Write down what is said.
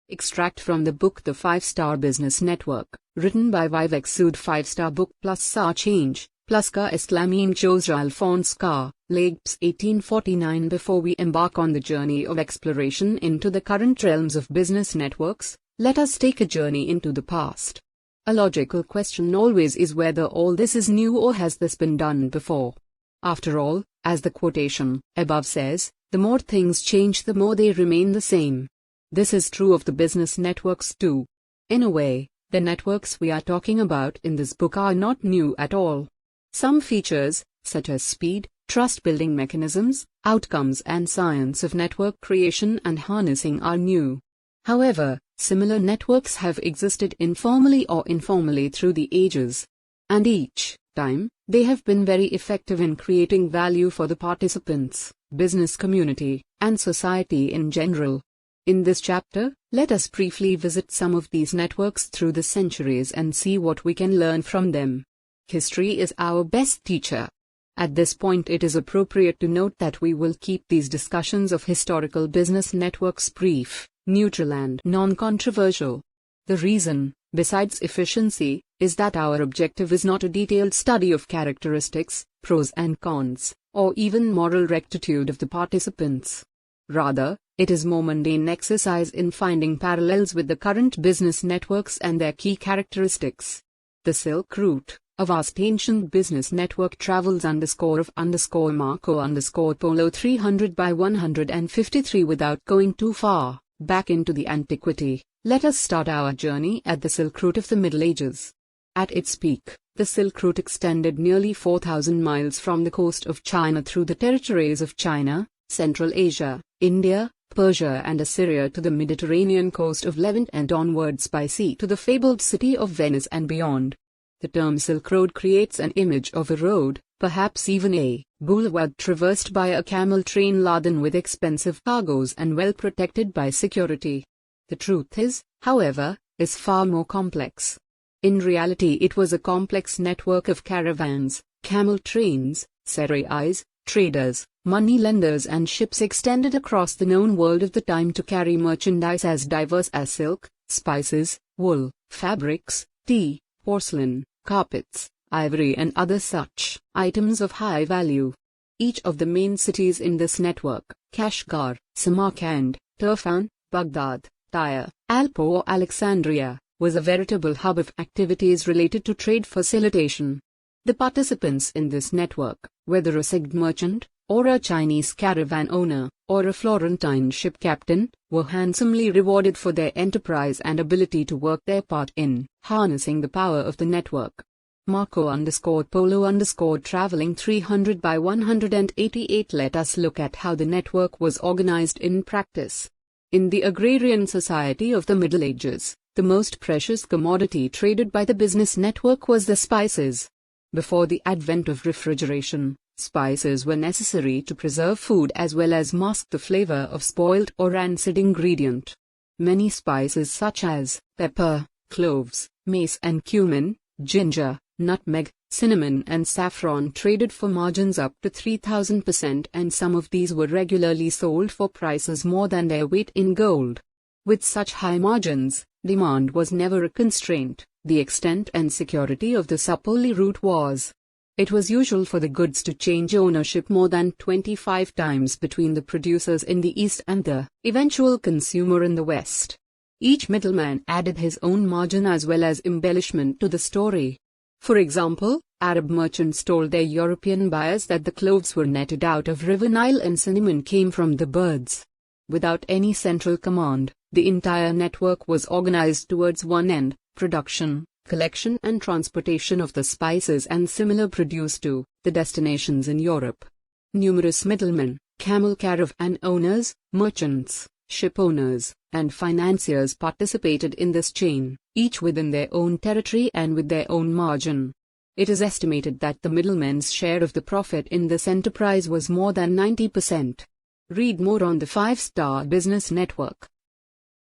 Extract from the book The 5-Star Business Network, written by Vivek Sood. 5-Star Book Plus Sa Change, Plus Ka Islamim Jose Alphonse Ka, Legs 1849. Before we embark on the journey of exploration into the current realms of business networks, let us take a journey into the past. A logical question always is whether all this is new or has this been done before. After all, as the quotation above says, the more things change the more they remain the same. This is true of the business networks too. In a way, the networks we are talking about in this book are not new at all. Some features, such as speed, trust-building mechanisms, outcomes and science of network creation and harnessing are new. However, similar networks have existed informally or informally through the ages. And each time, they have been very effective in creating value for the participants, business community, and society in general. In this chapter, let us briefly visit some of these networks through the centuries and see what we can learn from them. History is our best teacher. At this point, it is appropriate to note that we will keep these discussions of historical business networks brief, neutral and non-controversial. The reason, besides efficiency, is that our objective is not a detailed study of characteristics, pros and cons, or even moral rectitude of the participants. Rather, it is more mundane exercise in finding parallels with the current business networks and their key characteristics. The Silk Route, a vast ancient business network, travels _of_Marco Polo 300 by 153. Without going too far back into the antiquity, let us start our journey at the Silk Route of the Middle Ages. At its peak, the Silk Route extended nearly 4,000 miles from the coast of China through the territories of China, Central Asia, India, Persia and Assyria to the Mediterranean coast of Levant and onwards by sea to the fabled city of Venice and beyond. The term Silk Road creates an image of a road, perhaps even a boulevard traversed by a camel train laden with expensive cargoes and well protected by security. The truth is, however, is far more complex. In reality, it was a complex network of caravans, camel trains, serais, traders, money lenders and ships extended across the known world of the time to carry merchandise as diverse as silk, spices, wool, fabrics, tea, porcelain, carpets, ivory and other such items of high value. Each of the main cities in this network, Kashgar, Samarkand, Turfan, Baghdad, Tyre, Aleppo or Alexandria, was a veritable hub of activities related to trade facilitation. The participants in this network, whether a Sigd merchant, or a Chinese caravan owner, or a Florentine ship captain, were handsomely rewarded for their enterprise and ability to work their part in harnessing the power of the network. Marco_Polo traveling 300 by 188. Let us look at how the network was organized in practice. In the agrarian society of the Middle Ages, the most precious commodity traded by the business network was the spices. Before the advent of refrigeration, spices were necessary to preserve food as well as mask the flavor of spoiled or rancid ingredient. Many spices such as pepper, cloves, mace and cumin, ginger, nutmeg, cinnamon and saffron traded for margins up to 3,000%, and some of these were regularly sold for prices more than their weight in gold. With such high margins, demand was never a constraint. The extent and security of the supply route was. It was usual for the goods to change ownership more than 25 times between the producers in the East and the eventual consumer in the West. Each middleman added his own margin as well as embellishment to the story. For example, Arab merchants told their European buyers that the cloves were netted out of River Nile and cinnamon came from the birds. Without any central command, the entire network was organized towards one end: production, collection and transportation of the spices and similar produce to the destinations in Europe. Numerous middlemen, camel caravan owners, merchants, ship owners, and financiers participated in this chain, each within their own territory and with their own margin. It is estimated that the middlemen's share of the profit in this enterprise was more than 90%. Read more on the 5-Star Business Network.